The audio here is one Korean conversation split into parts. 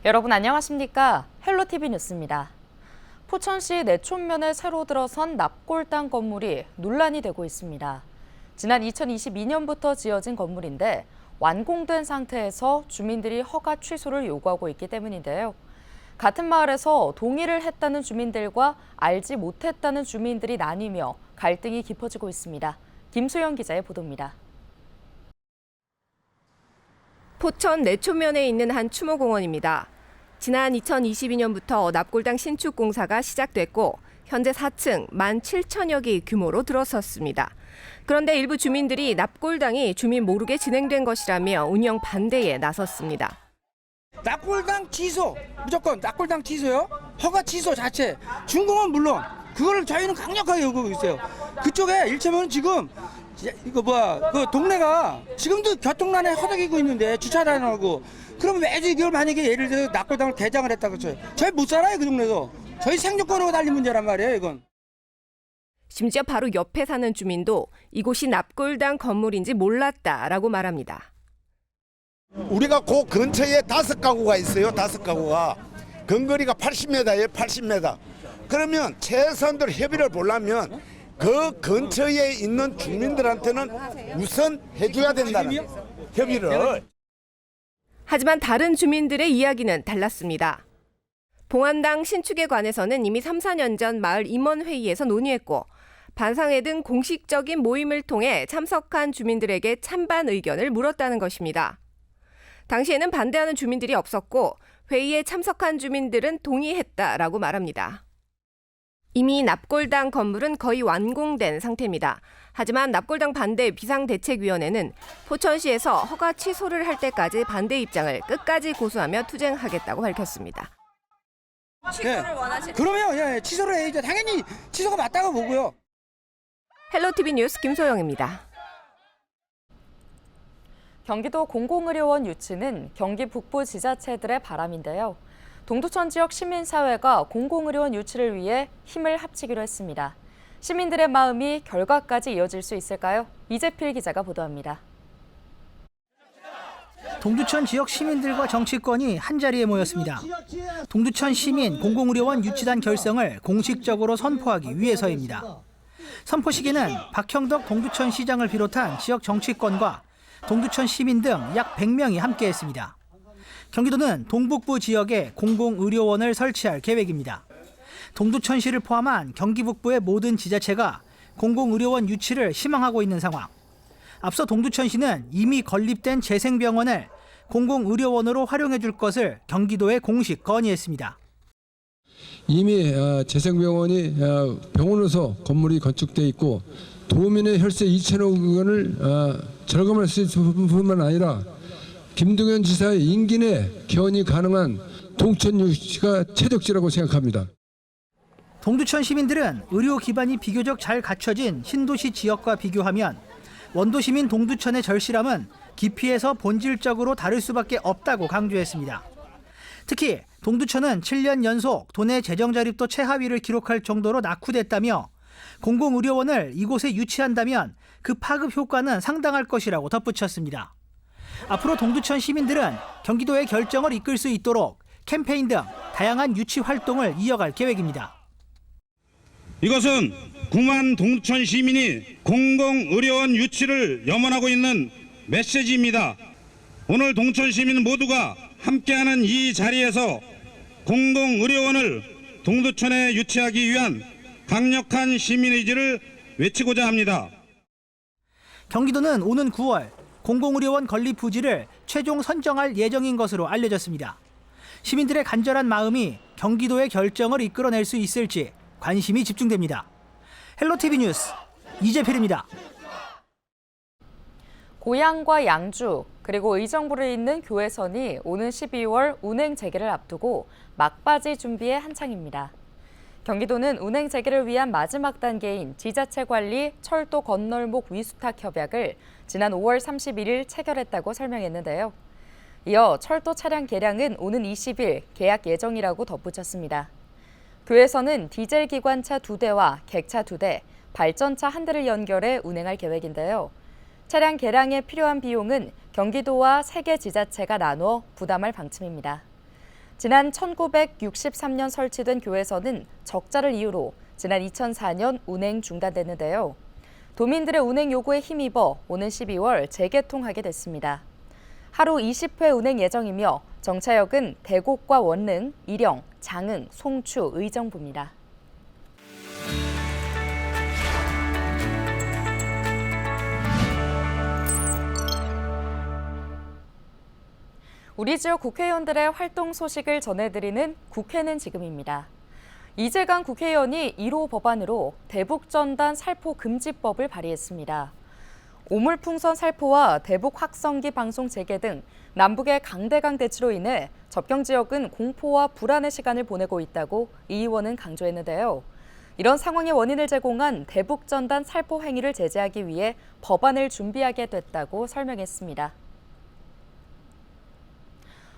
여러분 안녕하십니까? 헬로티비 뉴스입니다. 포천시 내촌면에 새로 들어선 납골당 건물이 논란이 되고 있습니다. 지난 2022년부터 지어진 건물인데 완공된 상태에서 주민들이 허가 취소를 요구하고 있기 때문인데요. 같은 마을에서 동의를 했다는 주민들과 알지 못했다는 주민들이 나뉘며 갈등이 깊어지고 있습니다. 김소영 기자의 보도입니다. 포천 내촌면에 있는 한 추모공원입니다. 지난 2022년부터 납골당 신축 공사가 시작됐고 현재 4층 17,000여 개 규모로 들어섰습니다. 그런데 일부 주민들이 납골당이 주민 모르게 진행된 것이라며 운영 반대에 나섰습니다. 납골당 취소, 무조건 납골당 취소요. 허가 취소 자체. 준공은 물론 그거를 저희는 강력하게 요구하고 있어요. 그쪽에 일체면 지금 그 동네가 지금도 교통난에 허덕이고 있는데 주차도 안 하고 그러면 매주 이걸 만약에 예를 들어 납골당을 개장을 했다고 쳐요. 저희 못 살아요 그 동네에서. 저희 생존권하고 달린 문제란 말이에요 이건. 심지어 바로 옆에 사는 주민도 이곳이 납골당 건물인지 몰랐다라고 말합니다. 우리가 그 근처에 5가구가 있어요. 5가구가. 근거리가 80m예요. 80m. 그러면 최선들 협의를 보려면 그 근처에 있는 주민들한테는 우선 해줘야 된다는 거예요. 협의를. 하지만 다른 주민들의 이야기는 달랐습니다. 봉안당 신축에 관해서는 이미 3, 4년 전 마을 임원회의에서 논의했고 반상회 등 공식적인 모임을 통해 참석한 주민들에게 찬반 의견을 물었다는 것입니다. 당시에는 반대하는 주민들이 없었고 회의에 참석한 주민들은 동의했다라고 말합니다. 이미 납골당 건물은 거의 완공된 상태입니다. 하지만 납골당 반대 비상대책위원회는 포천시에서 허가 취소를 할 때까지 반대 입장을 끝까지 고수하며 투쟁하겠다고 밝혔습니다. 취소를 원하시는? 그러면 취소를 해야죠. 당연히 취소가 맞다고 보고요. 헬로티비 뉴스 김소영입니다. 경기도 공공의료원 유치는 경기 북부 지자체들의 바람인데요. 동두천 지역 시민사회가 공공의료원 유치를 위해 힘을 합치기로 했습니다. 시민들의 마음이 결과까지 이어질 수 있을까요? 이재필 기자가 보도합니다. 동두천 지역 시민들과 정치권이 한자리에 모였습니다. 동두천 시민 공공의료원 유치단 결성을 공식적으로 선포하기 위해서입니다. 선포 시기는 박형덕 동두천 시장을 비롯한 지역 정치권과 동두천 시민 등 약 100명이 함께했습니다. 경기도는 동북부 지역에 공공의료원을 설치할 계획입니다. 동두천시를 포함한 경기 북부의 모든 지자체가 공공의료원 유치를 희망하고 있는 상황. 앞서 동두천시는 이미 건립된 재생병원을 공공의료원으로 활용해 줄 것을 경기도에 공식 건의했습니다. 이미 재생병원이 병원으로서 건물이 건축돼 있고 도민의 혈세 2천억 원을 절감할 수 있을 뿐만 아니라 김동연 지사의 임기 내 개원이 가능한 동천 유치가 최적지라고 생각합니다. 동두천 시민들은 의료 기반이 비교적 잘 갖춰진 신도시 지역과 비교하면 원도 시민 동두천의 절실함은 깊이에서 본질적으로 다를 수밖에 없다고 강조했습니다. 특히 동두천은 7년 연속 도내 재정 자립도 최하위를 기록할 정도로 낙후됐다며 공공의료원을 이곳에 유치한다면 그 파급 효과는 상당할 것이라고 덧붙였습니다. 앞으로 동두천 시민들은 경기도의 결정을 이끌 수 있도록 캠페인 등 다양한 유치 활동을 이어갈 계획입니다. 이것은 9만 동두천 시민이 공공의료원 유치를 염원하고 있는 메시지입니다. 오늘 동두천 시민 모두가 함께하는 이 자리에서 공공의료원을 동두천에 유치하기 위한 강력한 시민의지를 외치고자 합니다. 경기도는 오는 9월 공공의료원 건립 부지를 최종 선정할 예정인 것으로 알려졌습니다. 시민들의 간절한 마음이 경기도의 결정을 이끌어낼 수 있을지 관심이 집중됩니다. 헬로티비 뉴스 이재필입니다. 고양과 양주 그리고 의정부를 잇는 교외선이 오는 12월 운행 재개를 앞두고 막바지 준비에 한창입니다. 경기도는 운행 재개를 위한 마지막 단계인 지자체 관리 철도 건널목 위수탁 협약을 지난 5월 31일 체결했다고 설명했는데요. 이어 철도 차량 개량은 오는 20일 계약 예정이라고 덧붙였습니다. 교외선은 디젤 기관차 2대와 객차 2대, 발전차 1대를 연결해 운행할 계획인데요. 차량 개량에 필요한 비용은 경기도와 3개 지자체가 나눠 부담할 방침입니다. 지난 1963년 설치된 교회선은 적자를 이유로 지난 2004년 운행 중단됐는데요. 도민들의 운행 요구에 힘입어 오는 12월 재개통하게 됐습니다. 하루 20회 운행 예정이며 정차역은 대곡과 원릉, 일영, 장흥, 송추, 의정부입니다. 우리 지역 국회의원들의 활동 소식을 전해드리는 국회는 지금입니다. 이재강 국회의원이 1호 법안으로 대북전단 살포 금지법을 발의했습니다. 오물풍선 살포와 대북 확성기 방송 재개 등 남북의 강대강 대치로 인해 접경 지역은 공포와 불안의 시간을 보내고 있다고 이 의원은 강조했는데요. 이런 상황의 원인을 제공한 대북전단 살포 행위를 제재하기 위해 법안을 준비하게 됐다고 설명했습니다.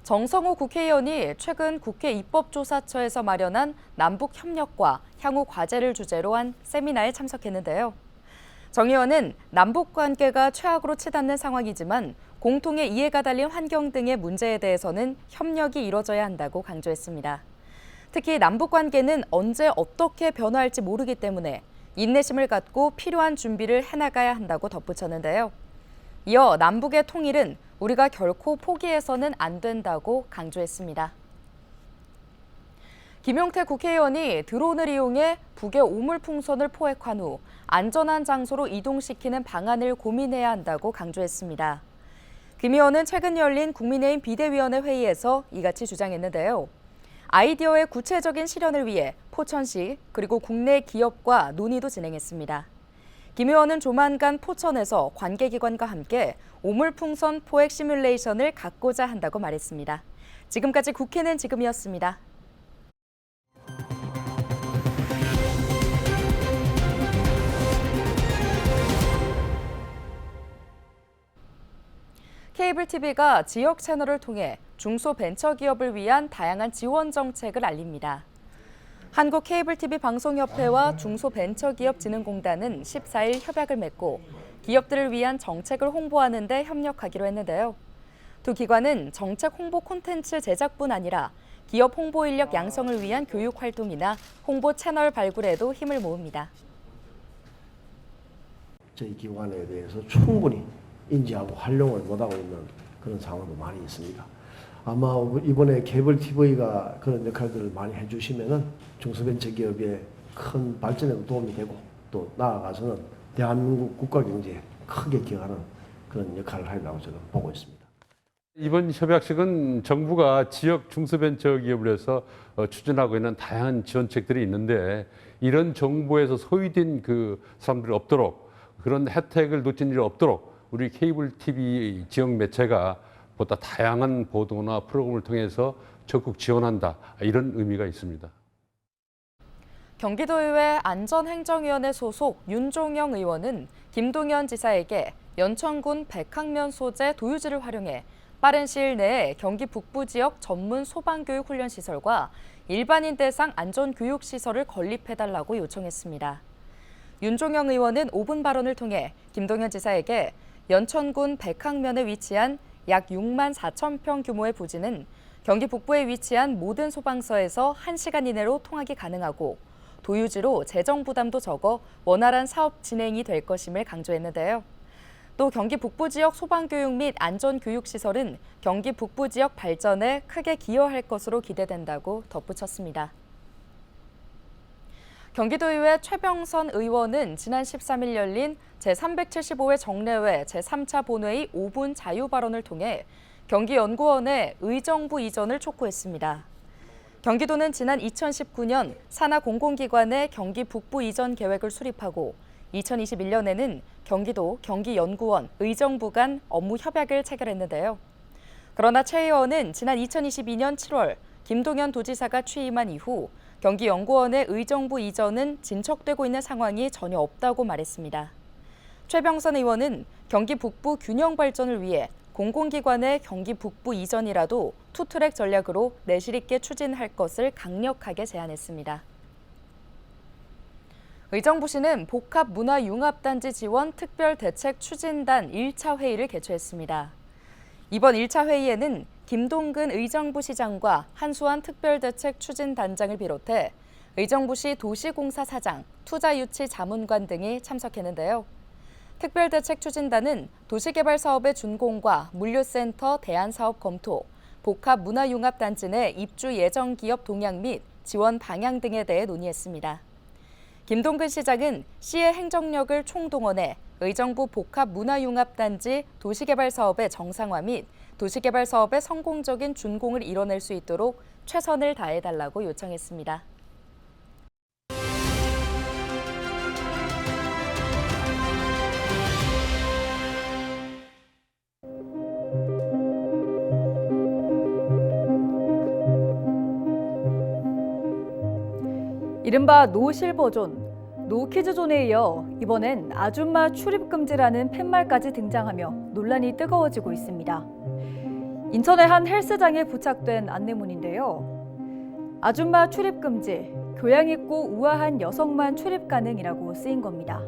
정성호 국회의원이 최근 국회 입법조사처에서 마련한 남북협력과 향후 과제를 주제로 한 세미나에 참석했는데요. 정 의원은 남북관계가 최악으로 치닫는 상황이지만 공통의 이해가 달린 환경 등의 문제에 대해서는 협력이 이뤄져야 한다고 강조했습니다. 특히 남북관계는 언제 어떻게 변화할지 모르기 때문에 인내심을 갖고 필요한 준비를 해나가야 한다고 덧붙였는데요. 이어 남북의 통일은 우리가 결코 포기해서는 안 된다고 강조했습니다. 김용태 국회의원이 드론을 이용해 북의 오물풍선을 포획한 후 안전한 장소로 이동시키는 방안을 고민해야 한다고 강조했습니다. 김 의원은 최근 열린 국민의힘 비대위원회 회의에서 이같이 주장했는데요. 아이디어의 구체적인 실현을 위해 포천시 그리고 국내 기업과 논의도 진행했습니다. 김 의원은 조만간 포천에서 관계기관과 함께 오물풍선 포획 시뮬레이션을 갖고자 한다고 말했습니다. 지금까지 국회는 지금이었습니다. 케이블 TV가 지역 채널을 통해 중소벤처기업을 위한 다양한 지원 정책을 알립니다. 한국케이블TV 방송협회와 중소벤처기업진흥공단은 14일 협약을 맺고 기업들을 위한 정책을 홍보하는 데 협력하기로 했는데요. 두 기관은 정책 홍보 콘텐츠 제작뿐 아니라 기업 홍보 인력 양성을 위한 교육 활동이나 홍보 채널 발굴에도 힘을 모읍니다. 저희 기관에 대해서 충분히 인지하고 활용을 못하고 있는 그런 상황도 많이 있습니다. 아마 이번에 케이블 TV가 그런 역할들을 많이 해주시면은 중소벤처기업의 큰 발전에도 도움이 되고 또 나아가서는 대한민국 국가 경제에 크게 기여하는 그런 역할을 하리라고 저는 보고 있습니다. 이번 협약식은 정부가 지역 중소벤처기업을 해서 추진하고 있는 다양한 지원책들이 있는데 이런 정보에서 소외된 그 사람들이 없도록 그런 혜택을 놓친 일이 없도록 우리 케이블 TV 지역 매체가 보다 다양한 보도나 프로그램을 통해서 적극 지원한다 이런 의미가 있습니다. 경기도의회 안전행정위원회 소속 윤종영 의원은 김동연 지사에게 연천군 백학면 소재 도유지를 활용해 빠른 시일 내에 경기 북부 지역 전문 소방교육 훈련시설과 일반인 대상 안전교육시설을 건립해달라고 요청했습니다. 윤종영 의원은 5분 발언을 통해 김동연 지사에게 연천군 백학면에 위치한 약 6만 4천 평 규모의 부지는 경기 북부에 위치한 모든 소방서에서 1시간 이내로 통학이 가능하고 도유지로 재정 부담도 적어 원활한 사업 진행이 될 것임을 강조했는데요. 또 경기 북부 지역 소방교육 및 안전교육시설은 경기 북부 지역 발전에 크게 기여할 것으로 기대된다고 덧붙였습니다. 경기도의회 최병선 의원은 지난 13일 열린 제375회 정례회 제3차 본회의 5분 자유 발언을 통해 경기연구원의 의정부 이전을 촉구했습니다. 경기도는 지난 2019년 산하 공공기관의 경기 북부 이전 계획을 수립하고 2021년에는 경기도, 경기연구원, 의정부 간 업무 협약을 체결했는데요. 그러나 최 의원은 지난 2022년 7월 김동연 도지사가 취임한 이후 경기연구원의 의정부 이전은 진척되고 있는 상황이 전혀 없다고 말했습니다. 최병선 의원은 경기 북부 균형 발전을 위해 공공기관의 경기 북부 이전이라도 투트랙 전략으로 내실 있게 추진할 것을 강력하게 제안했습니다. 의정부시는 복합문화융합단지 지원 특별대책 추진단 1차 회의를 개최했습니다. 이번 1차 회의에는 김동근 의정부 시장과 한수환 특별대책추진단장을 비롯해 의정부시 도시공사사장, 투자유치자문관 등이 참석했는데요. 특별대책추진단은 도시개발사업의 준공과 물류센터 대안사업 검토, 복합문화융합단지 내 입주 예정 기업 동향 및 지원 방향 등에 대해 논의했습니다. 김동근 시장은 시의 행정력을 총동원해 의정부 복합문화융합단지 도시개발사업의 정상화 및 도시개발사업의 성공적인 준공을 이뤄낼 수 있도록 최선을 다해달라고 요청했습니다. 이른바 노실버존, 노키즈존에 이어 이번엔 아줌마 출입금지라는 팻말까지 등장하며 논란이 뜨거워지고 있습니다. 인천의 한 헬스장에 부착된 안내문인데요. 아줌마 출입금지, 교양 있고 우아한 여성만 출입 가능이라고 쓰인 겁니다.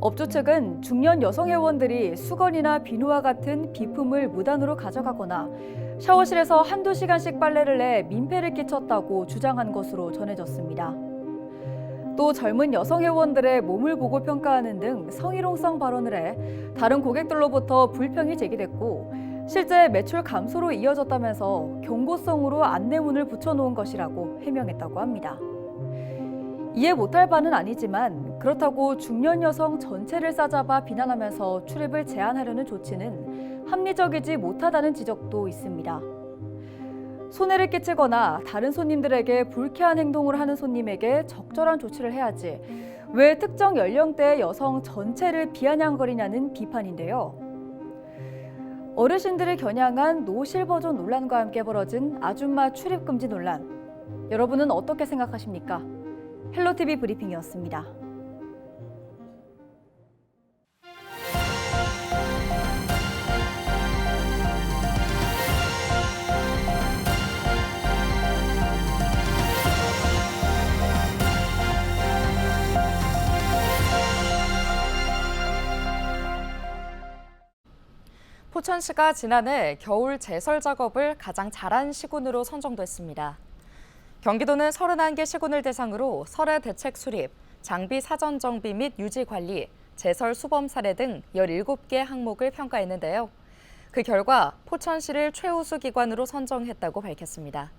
업주 측은 중년 여성 회원들이 수건이나 비누와 같은 비품을 무단으로 가져가거나 샤워실에서 한두 시간씩 빨래를 내 민폐를 끼쳤다고 주장한 것으로 전해졌습니다. 또 젊은 여성 회원들의 몸을 보고 평가하는 등 성희롱성 발언을 해 다른 고객들로부터 불평이 제기됐고 실제 매출 감소로 이어졌다면서 경고성으로 안내문을 붙여놓은 것이라고 해명했다고 합니다. 이해 못할 바는 아니지만 그렇다고 중년 여성 전체를 싸잡아 비난하면서 출입을 제한하려는 조치는 합리적이지 못하다는 지적도 있습니다. 손해를 끼치거나 다른 손님들에게 불쾌한 행동을 하는 손님에게 적절한 조치를 해야지 왜 특정 연령대의 여성 전체를 비아냥거리냐는 비판인데요. 어르신들을 겨냥한 노실버존 논란과 함께 벌어진 아줌마 출입금지 논란. 여러분은 어떻게 생각하십니까? 헬로티비 브리핑이었습니다. 포천시가 지난해 겨울 제설 작업을 가장 잘한 시군으로 선정됐습니다. 경기도는 31개 시군을 대상으로 설해 대책 수립, 장비 사전 정비 및 유지 관리, 제설 수범 사례 등 17개 항목을 평가했는데요. 그 결과 포천시를 최우수 기관으로 선정했다고 밝혔습니다.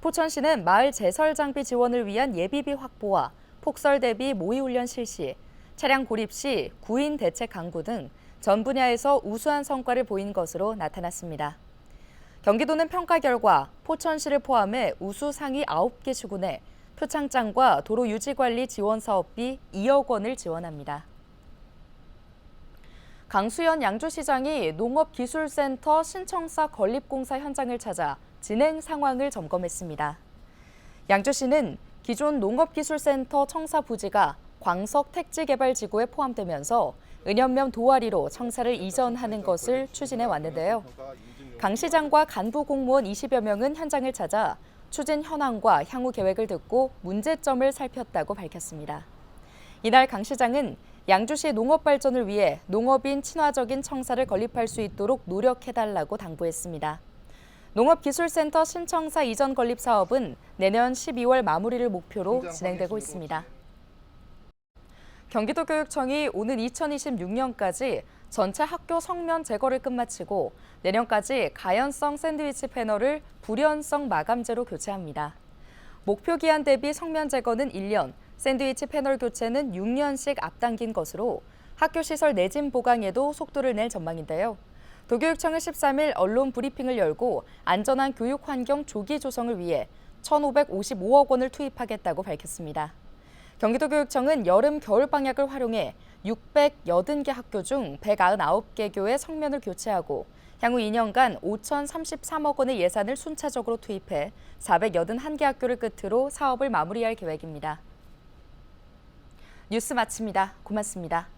포천시는 마을 제설 장비 지원을 위한 예비비 확보와 폭설 대비 모의훈련 실시, 차량 고립 시 구인 대책 강구 등 전 분야에서 우수한 성과를 보인 것으로 나타났습니다. 경기도는 평가 결과 포천시를 포함해 우수 상위 9개 시군에 표창장과 도로 유지관리 지원 사업비 2억 원을 지원합니다. 강수현 양주시장이 농업기술센터 신청사 건립공사 현장을 찾아 진행 상황을 점검했습니다. 양주시는 기존 농업기술센터 청사 부지가 광석 택지개발지구에 포함되면서 은연면 도화리로 청사를 이전하는 것을 추진해 왔는데요. 강 시장과 간부 공무원 20여 명은 현장을 찾아 추진 현황과 향후 계획을 듣고 문제점을 살폈다고 밝혔습니다. 이날 강 시장은 양주시 농업 발전을 위해 농업인 친화적인 청사를 건립할 수 있도록 노력해달라고 당부했습니다. 농업기술센터 신청사 이전 건립 사업은 내년 12월 마무리를 목표로 진행되고 있습니다. 경기도교육청이 오는 2026년까지 전체 학교 성면 제거를 끝마치고 내년까지 가연성 샌드위치 패널을 불연성 마감재로 교체합니다. 목표 기한 대비 성면 제거는 1년, 샌드위치 패널 교체는 6년씩 앞당긴 것으로 학교 시설 내진 보강에도 속도를 낼 전망인데요. 도교육청은 13일 언론 브리핑을 열고 안전한 교육 환경 조기 조성을 위해 1,555억 원을 투입하겠다고 밝혔습니다. 경기도교육청은 여름 겨울 방학을 활용해 680개 학교 중 199개 교의 성면을 교체하고 향후 2년간 5,033억 원의 예산을 순차적으로 투입해 481개 학교를 끝으로 사업을 마무리할 계획입니다. 뉴스 마칩니다. 고맙습니다.